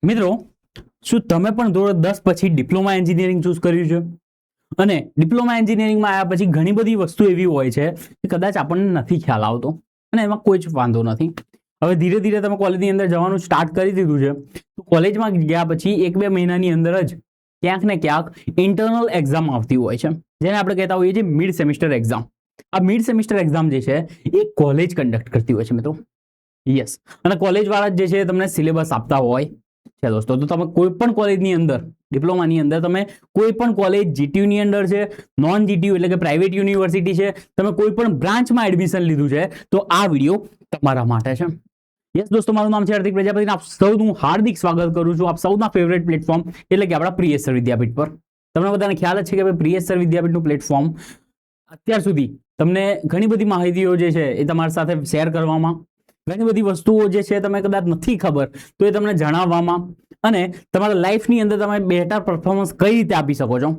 મિત્રો, શું તમે પણ ધોરણ 10 પછી ડિપ્લોમા એન્જિનિયરિંગ ચૂઝ કર્યું છે? અને ડિપ્લોમા એન્જિનિયરિંગમાં આવ્યા પછી ઘણી બધી વસ્તુ એવી હોય છે કે કદાચ આપણને નથી ખ્યાલ આવતો અને એમાં કોઈ જ વાંધો નથી. હવે ધીરે ધીરે તમે કોલેજની અંદર જવાનું સ્ટાર્ટ કરી દીધું છે, તો કોલેજમાં ગયા પછી 1-2 મહિનાની અંદર જ ક્યાંક ને ક્યાંક ઇન્ટરનલ એક્ઝામ આવતી હોય છે, જેને આપણે કહેતા હોઈએ છીએ મિડ સેમિસ્ટર એક્ઝામ. આ મિડ સેમિસ્ટર એક્ઝામ જે છે એ કોલેજ કન્ડક્ટ કરતી હોય છે મિત્રો. યસ, અને કોલેજ વાળા જે છે તમને સિલેબસ આપતા હોય છે દોસ્તો. તો તમે કોઈ પણ કોલેજની અંદર, ડિપ્લોમાની અંદર તમે કોઈ પણ કોલેજ જીટીયુની અંદર છે, નોન જીટીયુ એટલે કે પ્રાઇવેટ યુનિવર્સિટી છે, તમે કોઈ પણ બ્રાન્ચમાં એડમિશન લીધું છે, તો આ વિડીયો તમારા માટે છે. યસ દોસ્તો, મારું નામ છે હાર્દિક પ્રજાપતિ. આપ સૌનું હાર્દિક સ્વાગત કરું છું આપ સૌના ફેવરેટ પ્લેટફોર્મ એટલે કે આપણા પ્રિયસર વિદ્યાપીઠ પર. તમને બધાને ખ્યાલ જ છે કે પ્રિયસર વિદ્યાપીઠનું પ્લેટફોર્મ અત્યાર સુધી તમને ઘણી બધી માહિતીઓ જે છે એ તમારી સાથે શેર કરવામાં, ઘણી બધી વસ્તુઓ જે છે તમે કદાચ નથી ખબર તો એ તમને જણાવવામાં અને તમારા લાઈફની અંદર તમે બેટર પરફોર્મન્સ કઈ રીતે આપી શકો છો,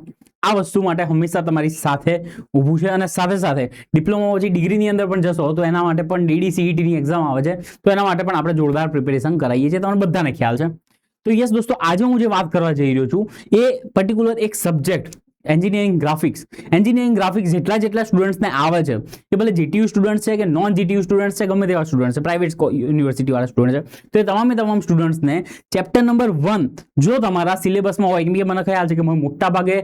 આ વસ્તુ માટે હંમેશા તમારી સાથે ઊભું છે. અને સાથે સાથે ડિપ્લોમા પછી ડિગ્રીની અંદર પણ જશો તો એના માટે પણ DDCETની એક્ઝામ આવે છે, તો એના માટે પણ આપણે જોરદાર પ્રિપેરેશન કરાવીએ છીએ, તમને બધાને ખ્યાલ છે. તો યસ દોસ્તો, આજે હું જે વાત કરવા જઈ રહ્યો છું એ પર્ટિક્યુલર એક subject engineering graphics. Engineering graphics જેટલા સ્ટુડન્ટ્સને આવે છે, કે ભલે જીટીયુ સ્ટુડન્ટ છે કે નોન જીટીયુ સ્ટુડન્ટ છે, ગમે તેવા સ્ટુડન્ટ છે, પ્રાઇવેટ યુનિવર્સિટી વાળા સ્ટુડન્ટ છે, તો એ તમામ સ્ટુડન્ટ્સને ચેપ્ટર નંબર 1 જો તમારા સિલેબસમાં હોય, કેમ કે મને ખ્યાલ છે કે મોટા ભાગે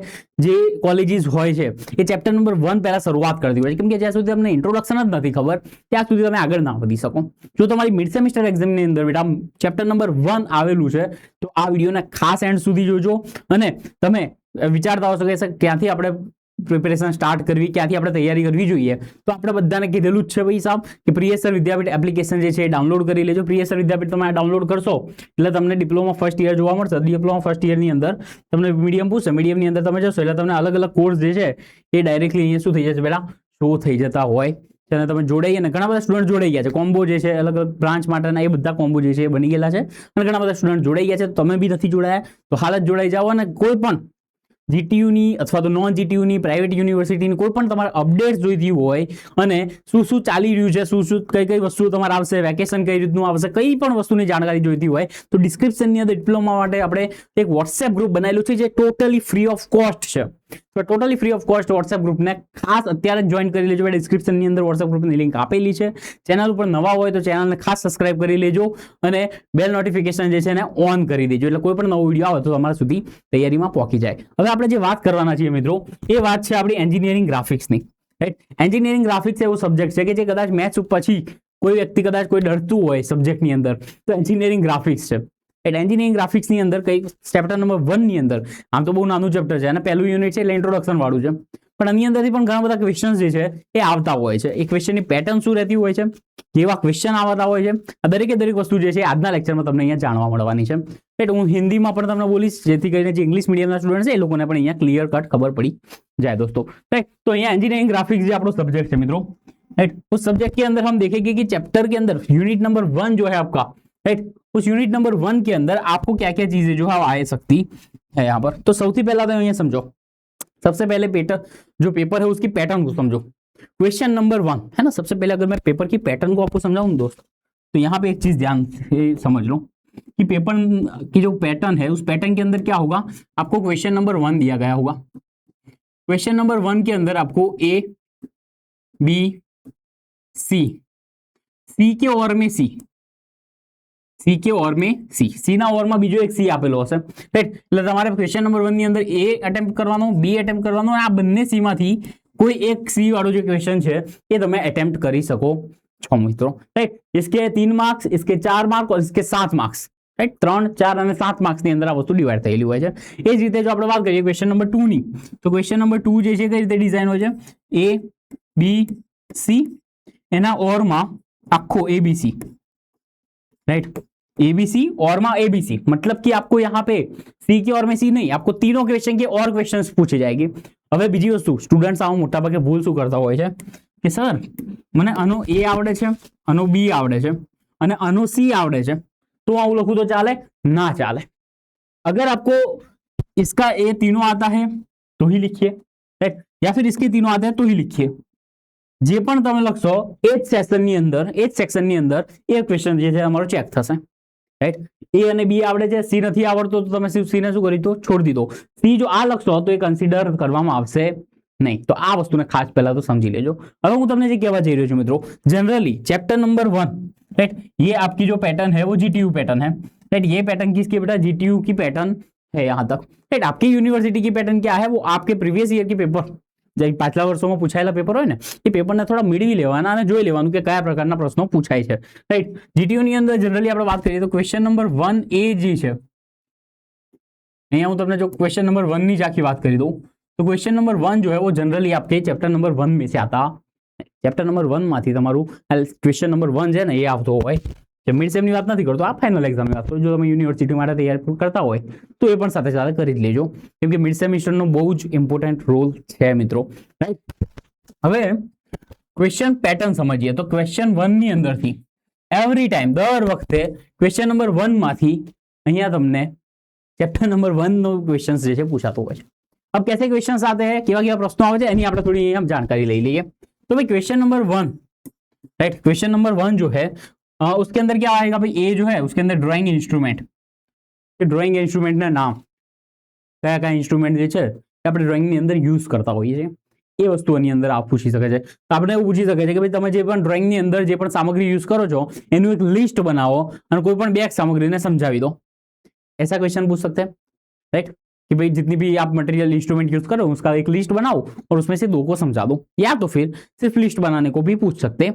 જે કોલેજીસ હોય છે એ ચેપ્ટર નંબર 1 પહેલા શરૂઆત કરતી હોય છે, કેમ કે જ્યાં સુધી તમને ઇન્ટ્રોડક્શન જ નથી ખબર ત્યાં સુધી તમે આગળ ના વધી શકો. જો તમારી મિડ સેમિસ્ટર એક્ઝામની અંદર બેટા ચેપ્ટર નંબર 1 આવેલું છે તો આ વિડીયોને ખાસ એન્ડ સુધી જોજો. અને તમે વિચારતા હશો કે ક્યાંથી આપણે પ્રિપેરેશન સ્ટાર્ટ કરવી, ક્યાંથી આપણે તૈયારી કરવી જોઈએ, તો આપણે બધાને કીધેલું જ છે ભાઈ સાહેબ કે પ્રિયસર વિદ્યાપીઠ એપ્લિકેશન જે છે એ ડાઉનલોડ કરી લેજો. પ્રિયસર વિદ્યાપીઠ તમે ડાઉનલોડ કરશો એટલે તમને ડિપ્લોમા ફર્સ્ટ યર જોવા મળશે. ડિપ્લોમા ફર્સ્ટ યરની અંદર તમને મીડિયમ પૂછશે, મીડિયમની અંદર તમે જશો એટલે તમને અલગ અલગ કોર્સ જે છે એ ડાયરેક્ટલી અહીંયા શું થઈ જશે બેટા, શો થઈ જતા હોય છે. અને તમે જોડાઈએ ને ઘણા બધા સ્ટુડન્ટ જોડાઈ ગયા છે, કોમ્બો જે છે અલગ અલગ બ્રાન્ચ માટેના એ બધા કોમ્બો જે છે એ બની ગયેલા છે, અને ઘણા બધા સ્ટુડન્ટ જોડાઈ ગયા છે. તમે બી નથી જોડાયા તો હાલ જ જોડાઈ જાઓ. અને કોઈ પણ જીટીયુની અથવા તો નોન જીટીયુની પ્રાઇવેટ યુનિવર્સિટીની કોઈ પણ તમારે અપડેટ્સ જોઈતી હોય અને શું ચાલી રહ્યું છે, કઈ વસ્તુઓ તમારે આવશે, વેકેશન કઈ રીતનું આવશે, કઈ પણ વસ્તુની જાણકારી જોઈતી હોય તો ડિસ્ક્રિપ્શનની અંદર ડિપ્લોમા માટે આપણે એક વોટ્સએપ ગ્રુપ બનાવેલું છે જે ટોટલી ફ્રી ઓફ કોસ્ટ છે. તો totally free of cost WhatsApp ગ્રુપને ખાસ અત્યારે જ જોઈન કરી લેજો. ડિસ્ક્રિપ્શનની અંદર વોટ્સએપ ગ્રુપની લિંક આપેલી છે. ચેનલ ઉપર નવા હોય તો ચેનલને ખાસ સબસ્ક્રાઇબ કરી લેજો અને બેલ નોટિફિકેશન જે છે એને ઓન કરી દેજો, એટલે કોઈ પણ નવો વિડીયો આવે તો તમારા સુધી તૈયારીમાં પહોંચી જાય. હવે આપણે જે વાત કરવાના છીએ મિત્રો એ વાત છે આપણી એન્જિનિયરિંગ ગ્રાફિક્સની. રાઈટ, એન્જિનિયરિંગ ગ્રાફિક્સ એવો સબ્જેક્ટ છે કે જે કદાચ મેથ્સ પછી કોઈ વ્યક્તિ કદાચ કોઈ ડરતું હોય સબ્જેક્ટની અંદર તો એન્જિનિયરિંગ ગ્રાફિક્સ છે. એન્જિનિયરિંગ ગ્રાફિક્સની અંદર કઈ ચેપ્ટર નંબર 1 ની અંદર, આમ તો બહુ નાનું ચેપ્ટર છે અને પહેલું યુનિટ છે એટલે ઇન્ટ્રોડક્શન વાળું છે, પણ આની અંદરથી પણ ઘણા બધા ક્વેશ્ચન્સ જે છે એ આવતા હોય છે. એ ક્વેશ્ચનની પેટર્ન શું રહેતી હોય છે, કેવા ક્વેશ્ચન આવતા હોય છે, આ દરેક વસ્તુ જે છે આજના લેક્ચરમાં તમને અહીંયા જાણવા મળવાની છે. રાઈટ, હું હિન્દીમાં પણ તમને બોલીશ જેથી કરીને જે ઇંગ્લિશ મીડિયમના સ્ટુડન્ટ છે એ લોકોને પણ અહીંયા ક્લિયર કટ ખબર પડી જાય દોસ્તો. राइट, तो यहाँ इंजीनियरिंग ग्राफिक्स जो आपका सब्जेक्ट है मित्रों, राइट, उस सब्जेक्ट के अंदर हम देखेंगे कि चैप्टर के अंदर यूनिट नंबर 1 जो है आपका, राइट, उस यूनिट नंबर 1 के अंदर आपको क्या क्या चीजें जो है आ सकती है यहाँ पर. तो સૌથી પહેલા તો અહીંયા સમજો, सबसे पहले पेपर है उसकी पैटर्न को समझो. क्वेश्चन नंबर 1 है ना, सबसे पहले अगर मैं पेपर की पैटर्न को आपको समझाऊं दोस्त तो यहाँ पे एक चीज ध्यान से समझ लो कि पेपर की जो पैटर्न है उस पैटर्न के अंदर क्या होगा, आपको क्वेश्चन नंबर 1 दिया गया होगा. क्वेश्चन नंबर 1 के अंदर आपको ए बी सी के और में सी ના ઓરમાં બીજો એક સી આપેલો હશે. રાઈટ, એટલે તમારે ક્વેશ્ચન નંબર 1 ની અંદર એ અટેમ્પ્ટ કરવાનો, બી અટેમ્પ્ટ કરવાનો, અને આ બંને સી માંથી કોઈ એક સી વાળો જે ક્વેશ્ચન છે એ તમે અટેમ્પ્ટ કરી શકો છો મિત્રો. રાઈટ, इसके 3 मार्क्स, इसके 4 मार्क्स और इसके 7 मार्क्स. राइट, 3, 4 અને 7 માર્ક્સ ની અંદર આ વસ્તુ ડિવાઈડ થયેલી હોય છે. એ જ રીતે જો આપણે વાત કરીએ ક્વેશ્ચન નંબર 2 ની, તો ક્વેશ્ચન નંબર 2 જે છે કઈ રીતે ડિઝાઇન હોય છે, એ બી સી એના ઓરમાં આખો एबीसी. राइट, एबीसी और में एबीसी, मतलब कि आपको यहाँ पे सी के और में सी नहीं, आपको तीनों क्वेश्चन के और क्वेश्चंस पूछे जाएंगे. હવે બીજી વસ્તુ, સ્ટુડન્ટ્સ આવો મોટા ભાગે ભૂલ શું કરતા હોય છે કે સર મને આનો એ આવડે છે, આનો બી આવડે છે અને આનો સી આવડે છે, तो આવું લખું તો ચાલે? ના ચાલે. अगर आपको इसका ए तीनों आता है तो ही लिखिए, राइट, या फिर इसके तीनों आते हैं तो ही लिखिए. જે પણ તમે લખશો એ જ સેક્શનની અંદર એ ક્વેશ્ચન જે છે અમારો ચેક થશે. રાઈટ. એ અને બી આવડે છે, સી નથી આવડતો તો તમે સી ને શું કરી દો, છોડી દીધો. સી જો આ લખશો તો એ કન્સિડર કરવામાં આવશે નહીં. તો આ વસ્તુને ખાસ પહેલા તો સમજી લેજો. હવે હું તમને જે કહેવા જઈ રહ્યો છું મિત્રો, जनरली चैप्टर नंबर 1, राइट, ये आपकी जो पैटर्न है वो जीटीयू पैटर्न है, राइट. ये पैटर्न किसकी बेटा, जीटीयू की पैटर्न है यहाँ तक, राइट. आपकी यूनिवर्सिटी की पैटर्न क्या है, वो आपके प्रीवियस ईयर के पेपर, જે પાછલા વર્ષોમાં પૂછાયેલા પેપર હોય ને એ પેપરને થોડા મેળવી લેવાના અને જોઈ લેવાનું કે કયા પ્રકારના પ્રશ્નો પૂછાય છે, રાઈટ. જીટીયુ ની અંદર જનરલી આપણે વાત કરીએ તો ક્વેશ્ચન નંબર 1 એ જે છે, અહીંયા હું તમને જો क्वेश्चन नंबर 1 ની જ આખી વાત કરી દઉં तो क्वेश्चन नंबर 1 जो है वो जनरली आपके चैप्टर नंबर 1 में से आता है. चैप्टर नंबर 1 માંથી તમારું ક્વેશ્ચન નંબર 1 છે ને એ આવતો હોય. જે મિડ સેમ ની વાત નથી કરતો, આ ફાઇનલ એક્ઝામ ની વાત કરું. જો તમે યુનિવર્સિટી માટે તૈયારી કરતા હોય તો એ પણ સાથે સાથે કરી જ લેજો, કેમ કે મિડ સેમિસ્ટરનો બહુ જ ઇમ્પોર્ટન્ટ રોલ છે મિત્રો, રાઈટ. હવે ક્વેશ્ચન પેટર્ન સમજીએ તો ક્વેશ્ચન 1 ની અંદરથી એવરી ટાઈમ દર વખતે ક્વેશ્ચન નંબર 1 માંથી અહીંયા તમને ચેપ્ટર નંબર 1 નો ક્વેશ્ચન જે છે પૂછાતો હોય છે. अब कैसे क्वेश्चन आते हैं, केवा केवा प्रश्नों आवे छे एनी આપણે થોડી हम जानकारी ले लिए. तो भाई question number 1, right, question number 1 जो है उसके अंदर क्या आएगा भाई, ए जो है उसके अंदर ड्राइंग इंस्ट्रूमेंट, ड्राइंग इंस्ट्रूमेंट ना नाम કયા કયા ઇન્સ્ટ્રુમેન્ટ જે છે આપણે ડ્રોઈંગ ની અંદર યુઝ કરતા હોઈએ છીએ એ વસ્તુઓની અંદર આપ પૂછી શકે છે. તો આપણે એવું પૂછી શકે છે કે ભાઈ તમે જે પણ ડ્રોઈંગ ની અંદર જે પણ સામગ્રી યુઝ કરો છો એનું એક લિસ્ટ બનાવો અને કોઈ પણ બે સામગ્રીને સમજાવી દો. ऐसा क्वेश्चन पूछ सकते हैं, राइट, कि भाई जितनी भी आप मटेरियल इंस्ट्रूमेंट यूज करो उसका एक लिस्ट बनाओ और उसमें से दो को समझा दो, या तो फिर सिर्फ लिस्ट बनाने को भी पूछ सकते हैं,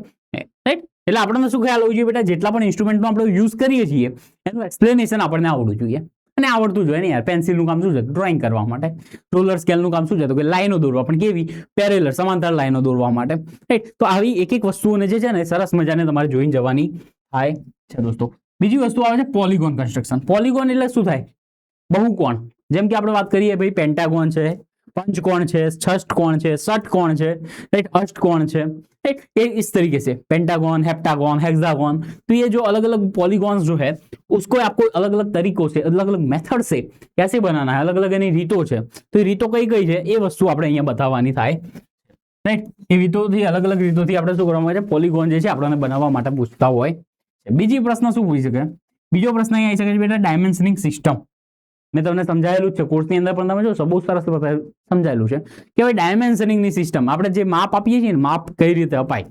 राइट. એટલે આપણને શું ખ્યાલ હોવો જોઈએ બેટા, જેટલા પણ ઇન્સ્ટ્રુમેન્ટનો આપણે યુઝ કરીએ છીએ એનું એક્સપ્લેનેશન આપણને આવડવું જોઈએ અને આવડતું જોઈએ ને યાર. પેન્સિલનું કામ શું છે, ડ્રોઈંગ કરવા માટે. રોલર સ્કેલનું કામ શું છે, તો કે લાઈનો દોરવા, પણ કેવી, પેરેલર સમાંતર લાઈનો દોરવા માટે, રાઈટ. તો આવી એક એક વસ્તુઓને જે છે ને સરસ મજાને તમારે જોઈને જવાની થાય છે દોસ્તો. બીજી વસ્તુ આવે છે પોલિગોન કન્સ્ટ્રક્શન. પોલિગોન એટલે શું થાય, બહુકોણ. જેમ કે આપણે વાત કરીએ ભાઈ પેન્ટાગોન છે, पंचकोण है, षष्ठकोण है, षटकोण है, राइट, अष्टकोण है, राइट. ये इस तरीके से पेंटागन, हेप्टागन, हेक्सागन. तो ये जो अलग अलग पॉलीगॉन्स जो है उसको आपको अलग अलग तरीकों से, अलग अलग मेथड से कैसे बनाना है, अलग अलग एनी रीतो है. तो ये रीतो कई कई है ये वस्तु આપણે અહીંયા બતાવવાની થાય, રાઈટ. એ રીતોથી અલગ અલગ રીતોથી આપણે શું કરવામાં આવે છે, પોલીગોન જે છે આપણને બનાવવા માટે પૂછતા હોય. બીજી પ્રશ્ન શું પૂછી શકે, બીજો પ્રશ્ન અહીં આવી શકે છે બેટા, ડાયમેન્શનિંગ સિસ્ટમ. મેં તમને સમજાયેલું જ છે કોર્સની અંદર પણ, તમે જો બહુ સરસ સમજાયેલું છે કે ભાઈ ડાયમેન્શનિંગની સિસ્ટમ, આપણે જે માપ આપીએ છીએ ને માપ કઈ રીતે અપાય,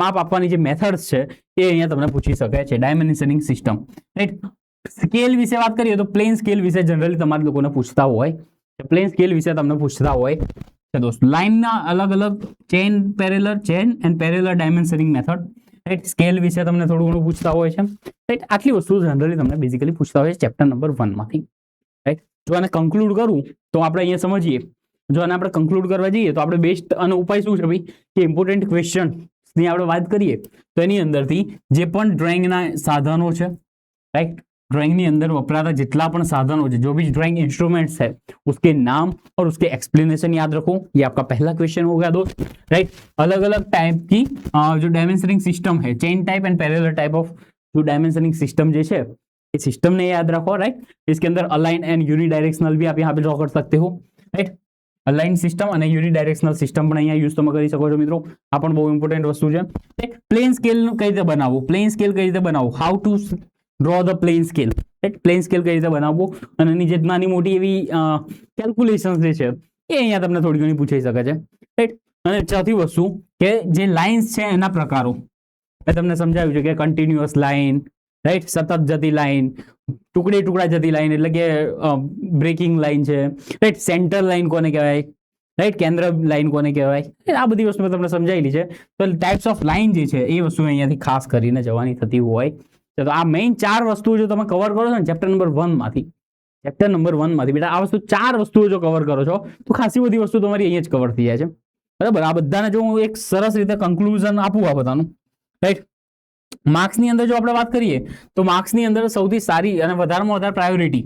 માપ આપવાની જે મેથડ્સ છે એ અહીંયા તમને પૂછી શકાય છે. Dimensioning system, right. સ્કેલ વિશે વાત કરીએ તો પ્લેન સ્કેલ વિશે જનરલી તમારા લોકોને પૂછતા હોય, પ્લેન સ્કેલ વિશે તમને પૂછતા હોય છે દોસ્ત. લાઇનના અલગ અલગ chain and parallel dimensioning method, right. Scale વિશે તમને થોડું ઘણું પૂછતા હોય છે, રાઈટ. આટલી વસ્તુ જનરલી તમને બેઝિકલી પૂછતા હોય છે ચેપ્ટર નંબર 1 માંથી, રાઈટ. જો આને કન્ક્લુડ કરું તો આપણે અહીંયા સમજીએ, જો આને આપણે કન્ક્લુડ કરવા જઈએ તો આપણે બેસ્ટ અને ઉપાય શું છે ભાઈ, કે ઇમ્પોર્ટન્ટ ક્વેશ્ચનની આપણે વાત કરીએ તો એની અંદરથી જે પણ ડ્રોઈંગના સાધનો છે, રાઈટ, ड्राइंग अंदर वपराता जितना पण साधनों है, जो भी ड्राइंग इंस्ट्रूमेंट्स है उसके नाम और उसके एक्सप्लेनेशन याद रखो. ये आपका पहला क्वेश्चन हो गया दोस्त, राइट. अलग अलग टाइप की जो डायमेंशनिंग सिस्टम है, chain type and parallel type of जो डायमेंशनिंग सिस्टम जो है ये सिस्टम ने याद रखो, राइट. इसके अंदर अलाइन एंड यूनिडायरेक्शनल भी आप यहाँ पे ड्रॉ कर सकते हो, राइट. अलाइन सिस्टम और यूनिडायरेक्शनल सिस्टम पण અહીંયા યુઝ તમે કરી શકો છો મિત્રો. આ પણ બહુ ઇમ્પોર્ટન્ટ વસ્તુ છે. પ્લેન સ્કેલ કઈ રીતે બનાવવું, પ્લેન સ્કેલ કઈ રીતે બનાવવું, how to draw the plane scale, right. Plane scale કઈ રીતે બનાવવું અને એની જે નાની મોટી એવી કેલ્ક્યુલેશન્સ જે છે એ અહીંયા તમને થોડી ઘણી પૂછાઈ શકે છે, રાઈટ. અને ચોથી વસ્તુ કે જે લાઇન્સ છે એના પ્રકારો મેં તમને સમજાવ્યું છે કે કન્ટિન્યુઅસ લાઇન, રાઈટ, સતત જતી લાઇન, ટુકડે ટુકડા જતી લાઇન એટલે કે બ્રેકિંગ લાઇન છે, રાઈટ. સેન્ટર લાઇન કોને કહેવાય, રાઈટ. કેન્દ્ર લાઇન કોને કહેવાય, આ બધી વસ્તુ મેં તમને સમજાવેલી છે. તો ટાઈપ્સ ઓફ લાઇન જે છે એ વસ્તુ અહીંયાથી ખાસ કરીને જવાની થતી હોય. તો આ મેઇન 4 વસ્તુઓ જો તમે કવર કરો છો ને ચેપ્ટર નંબર 1 માંથી, ચેપ્ટર નંબર 1 માંથી બેટા આ વસ્તુ 4 વસ્તુઓ જો કવર કરો છો તો ખાસી બધી વસ્તુ તમારી અહીંયા જ કવર થઈ જાય છે, બરાબર. આ બધાને જો હું એક સરસ રીતે કન્ક્લુઝન આપું આ બધાનું, રાઈટ. માર્ક્સની અંદર જો આપણે વાત કરીએ તો માર્ક્સની અંદર સૌથી સારી અને વધારેમાં વધારે પ્રાયોરિટી,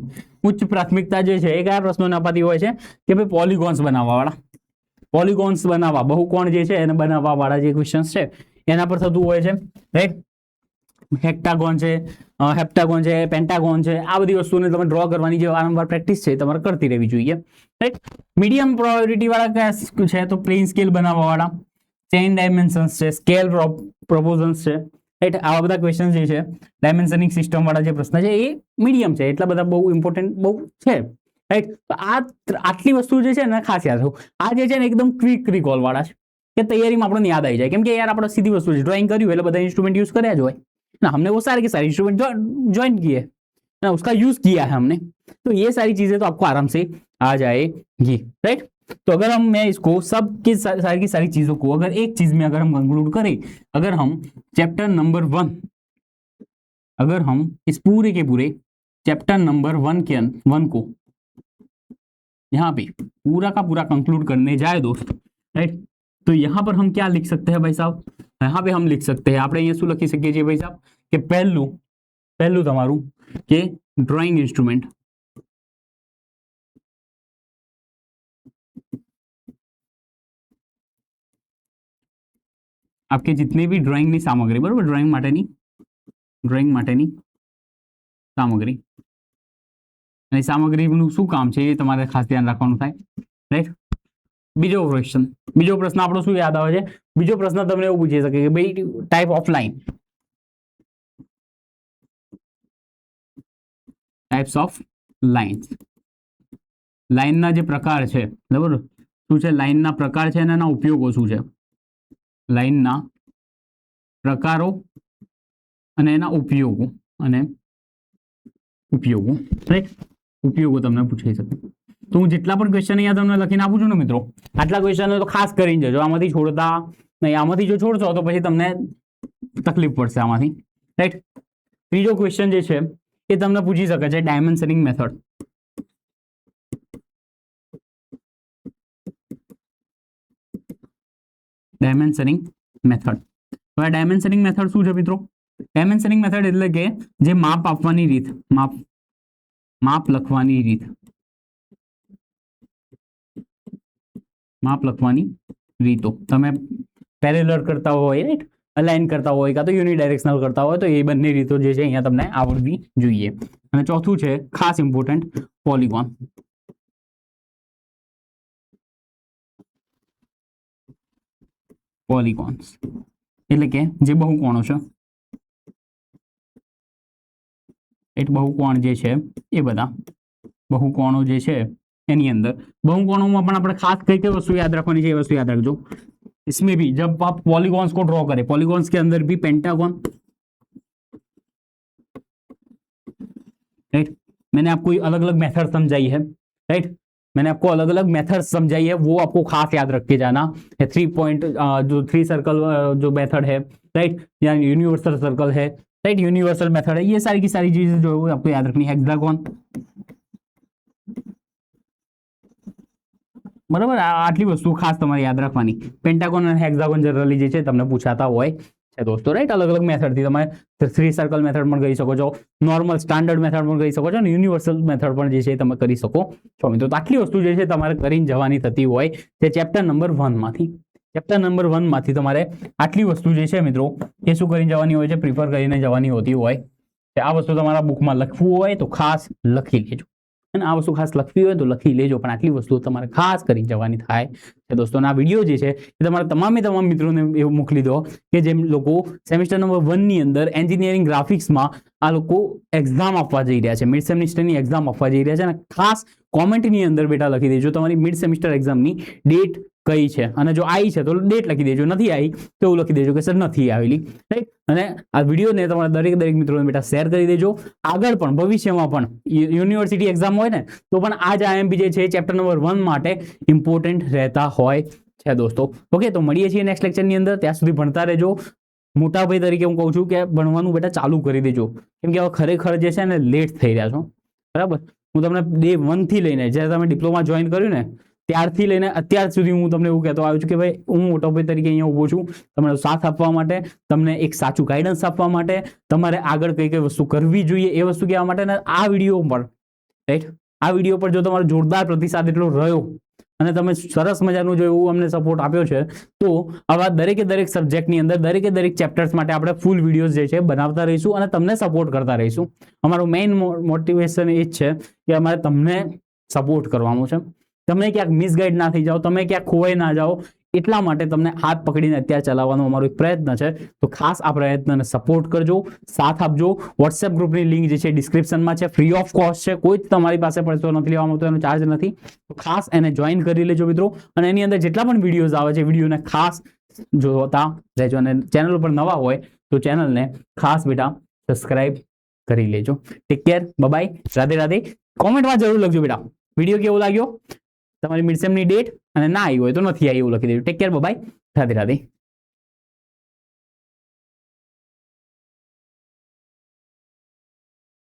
ઉચ્ચ પ્રાથમિકતા જે છે એ કયા પ્રશ્નોને અપાતી હોય છે કે ભાઈ પોલિગોન્સ બનાવવાવાળા, પોલિગોન્સ બનાવવા, બહુકોણ જે છે એને બનાવવાવાળા જે ક્વેશ્ચન્સ છે એના પર થતું હોય છે, રાઈટ. હેક્ટાગોન છે, હેપ્ટાગોન છે, પેન્ટાગોન છે, આ બધી વસ્તુને તમે ડ્રો કરવાની જે વારંવાર પ્રેક્ટિસ છે તમારે કરતી રહેવી જોઈએ, રાઈટ. મીડિયમ પ્રાયોરિટી વાળા કયા છે તો પ્લેન સ્કેલ બનાવવાવાળા, ચેન ડાયમેન્શન્સ છે, સ્કેલ પ્રોપોઝન્સ છે, રાઈટ. આવા બધા ક્વેશ્ચન જે છે ડાયમેન્શનિંગ સિસ્ટમ વાળા જે પ્રશ્ન છે એ મીડિયમ છે, એટલા બધા બહુ ઇમ્પોર્ટન્ટ બહુ છે, રાઈટ. તો આટલી વસ્તુ જે છે ને ખાસ યાદ રાખો. આ જે છે ને એકદમ ક્વિક રિકોલ વાળા છે કે તૈયારીમાં આપણને યાદ આવી જાય, કેમ કે યાર આપણે સીધી વસ્તુ છે, ડ્राइंग કર્યું એટલે બધા इंस्ट्रूमेंट यूज કર્યા જ હોય ना, हमने वो सारे के सारे इंस्ट्रूमेंट ज्वाइन किए ना, उसका यूज किया है हमने, तो ये सारी चीजें तो आपको आराम से आ जाएगी, राइट. तो अगर हम मैं इसको सब की सारी चीजों को अगर एक चीज में अगर हम कंक्लूड करें, अगर हम चैप्टर नंबर 1, अगर हम इस पूरे के पूरे चैप्टर नंबर 1 को यहाँ पे पूरा का पूरा कंक्लूड करने जाए दोस्त, राइट, तो यहाँ पर हम क्या लिख सकते हैं भाई साहब, यहाँ पे हम लिख सकते हैं આપણે અહીંયા શું લખી શકીએ છીએ ભાઈ સાહેબ કે પહેલું તમારું કે ડ્રોઈંગ ઇન્સ્ટ્રુમેન્ટ, आपके जितने भी ड्राइंगની સામગ્રી, બરાબર, ડ્રોઈંગ માટેની સામગ્રી, અને સામગ્રીનું શું કામ છે એ તમારે ખાસ ધ્યાન રાખવાનું થાય, રાઈટ. બીજો પ્રશ્ન આપણો શું યાદ આવે છે? બીજો પ્રશ્ન તમને એવું પૂછી શકે કે ભાઈ type of line, types of lines, લાઈનના જે પ્રકાર છે, બરાબર, શું છે લાઈનના પ્રકાર છે અને એના ઉપયોગો શું છે, લાઈનના પ્રકારો અને એના ઉપયોગો રાઈટ, ઉપયોગો તમને પૂછી શકે. તો હું જેટલા પણ ક્વેશ્ચન અહીંયા તમને લખીને આપું છું ને મિત્રો, આટલા ક્વેશ્ચન તો ખાસ કરીને જજો, આમાંથી છોડતા નહીં, આમાંથી જો છોડશો તો પછી તમને તકલીફ પડશે આમાંથી, રાઈટ. ત્રીજો ક્વેશ્ચન જે છે એ તમને પૂછી શકે છે ડાયમેન્શનિંગ મેથડ. Dimensioning method. હવે ડાયમેન્શનિંગ મેથડ શું છે મિત્રો? ડાયમેન્શનિંગ મેથડ એટલે કે જે માપ આપવાની રીત, માપ લખવાની રીતો, તમે પેરેલલ કરતા હોય, રાઈટ, અલાઇન કરતા હોય કાં તો યુનિડાયરેક્શનલ કરતા હોય, તો એ બંને રીતો જે છે અહીંયા તમને આવડવી જોઈએ. અને ચોથું છે ખાસ ઇમ્પોર્ટન્ટ પોલિગોન. પોલિગોન્સ એટલે કે જે બહુકોણો છે, એટલે બહુકોણ જે છે એ બધા બહુકોણો જે છે એની અંદર બહુકોણોમાં પણ આપણે ખાસ કઈ વસ્તુ યાદ રાખવાની છે એ વસ્તુ યાદ રાખજો. इसमें भी जब आप पॉलीगॉन्स को ड्रॉ करें, पॉलीगॉन्स के अंदर भी पेंटागन, राइट, मैंने आपको अलग अलग मेथड समझाई है, राइट, मैंने आपको अलग अलग मेथड समझाई है, वो आपको खास याद रख के जाना है. 3 पॉइंट जो 3 सर्कल जो मेथड है, राइट, या यूनिवर्सल सर्कल है, राइट, यूनिवर्सल मेथड है, ये सारी की सारी चीजें जो है आपको याद रखनी है. हेक्सागोन, बराबर, आटली वस्तु खास તમારે યાદ રાખવાની. પેન્ટાગોન અને હેક્સાગોન જનરલી જે છે તમને પૂછાતા હોય છે દોસ્તો, રાઈટ. અલગ અલગ મેથડ થી તમે 3 સર્કલ મેથડ પણ કરી શકો છો, નોર્મલ સ્ટાન્ડર્ડ મેથડ પણ કરી શકો છો, અને યુનિવર્સલ મેથડ પણ જે છે તમે કરી શકો છો મિત્રો. તો આટલી વસ્તુ જે છે તમારે કરીને જવાની થતી હોય છે ચેપ્ટર નંબર 1 માંથી. ચેપ્ટર નંબર 1 માંથી તમારે આટલી વસ્તુ જે છે મિત્રો એ શું કરીને જવાની હોય છે, પ્રિફર કરીને જવાની હોતી હોય છે. આ વસ્તુ તમારા બુકમાં લખવું હોય તો ખાસ લખી લેજો, અને આ વસ્તુ ખાસ લખવી હોય તો લખી લેજો, પણ આટલી વસ્તુ તમારે ખાસ કરીને જવાની થાય છે દોસ્તો. આ વિડીયો જે છે એ તમારા તમામ મિત્રોને એવું મોકલી દો કે જેમ લોકો સેમિસ્ટર નંબર 1 ની અંદર એન્જિનિયરિંગ ગ્રાફિક્સમાં આ લોકો એક્ઝામ આપવા જઈ રહ્યા છે, મિડ સેમિસ્ટરની એક્ઝામ આપવા જઈ રહ્યા છે, અને ખાસ કોમેન્ટની અંદર બેટા લખી દેજો તમારી મિડ સેમિસ્ટર એક્ઝામની ડેટ કઈ છે, અને જો આવી છે તો ડેટ લખી દેજો, નથી આવી તો એવું લખી દેજો કે સર નથી આવેલી, રાઈટ. અને આ વિડીયોને તમારા દરેક મિત્રોને બેટા શેર કરી દેજો. આગળ પણ ભવિષ્યમાં પણ યુનિવર્સિટી એક્ઝામ હોય ને તો પણ આ જ આઈએમપી જે છે ચેપ્ટર નંબર 1 માટે ઇમ્પોર્ટન્ટ રહેતા હોય છે દોસ્તો. ઓકે, તો મળીએ છીએ નેક્સ્ટ લેક્ચરની અંદર. ત્યાં સુધી ભણતા રહેજો. મોટા ભાઈ તરીકે હું કહું છું કે ભણવાનું બેટા ચાલુ કરી દેજો, કેમ કે હવે ખરેખર જે છે ને લેટ થઈ રહ્યા છો, બરાબર. હું તમને ડે 1 થી લઈને જ્યારે તમે ડિપ્લોમા જોઈન કર્યું ને ત્યારથી લઈને અત્યાર સુધી હું તમને એવું કહેતો આવ્યો છું કે ભાઈ હું મોટા ભાઈ તરીકે અહીંયા ઊભો છું તમારો સાથ આપવા માટે, તમને એક સાચું ગાઈડન્સ આપવા માટે, તમારે આગળ કઈ કઈ વસ્તુ કરવી જોઈએ એ વસ્તુ કહેવા માટે. આ વિડીયો પર, રાઈટ, આ વિડીયો પર જો તમારો જોરદાર પ્રતિસાદ એટલો રહ્યો અને તમે સરસ મજાનું જો એવું અમને સપોર્ટ આપ્યો છે, તો આવા દરેક સબ્જેક્ટની અંદર દરેક ચેપ્ટર્સ માટે આપણે ફૂલ વિડીયોઝ જે છે બનાવતા રહીશું અને તમને સપોર્ટ કરતા રહીશું. અમારું મેઇન મોટિવેશન એ જ છે કે અમારે તમને સપોર્ટ કરવાનું છે, તમે ક્યાંક મિસગાઈડ ના થઈ જાઓ, તમે ક્યાંક ખોવાઈ ના જાઓ, એટલા માટે તમને હાથ પકડીને અત્યારે ચલાવવાનો અમારો એક પ્રયત્ન છે. તો ખાસ આ પ્રયત્નને સપોર્ટ કરજો, સાથ આપજો. વોટ્સએપ ગ્રુપની લિંક જે છે ડિસ્ક્રિપ્શનમાં છે, ફ્રી ઓફ કોસ્ટ છે, કોઈ જ તમારી પાસે પૈસો નથી લેવામાં આવતો, એનો ચાર્જ નથી. તો ખાસ એને જોઈન કરી લેજો મિત્રો. અને એની અંદર જેટલા પણ વિડીયોઝ આવે છે વિડીયોને ખાસ જોતા રહેજો. અને ચેનલ ઉપર નવા હોય તો ચેનલને ખાસ બેટા સબસ્ક્રાઇબ કરી લેજો. Take care, bye, Radhe Radhe. કોમેન્ટમાં જરૂર લખજો બેટા વિડીયો કેવો લાગ્યો, તમારી મિડસેમની ડેટ, અને ના આવી હોય તો નથી આવી એવું લખી દેજો. Take care, bye, Radhe Radhe.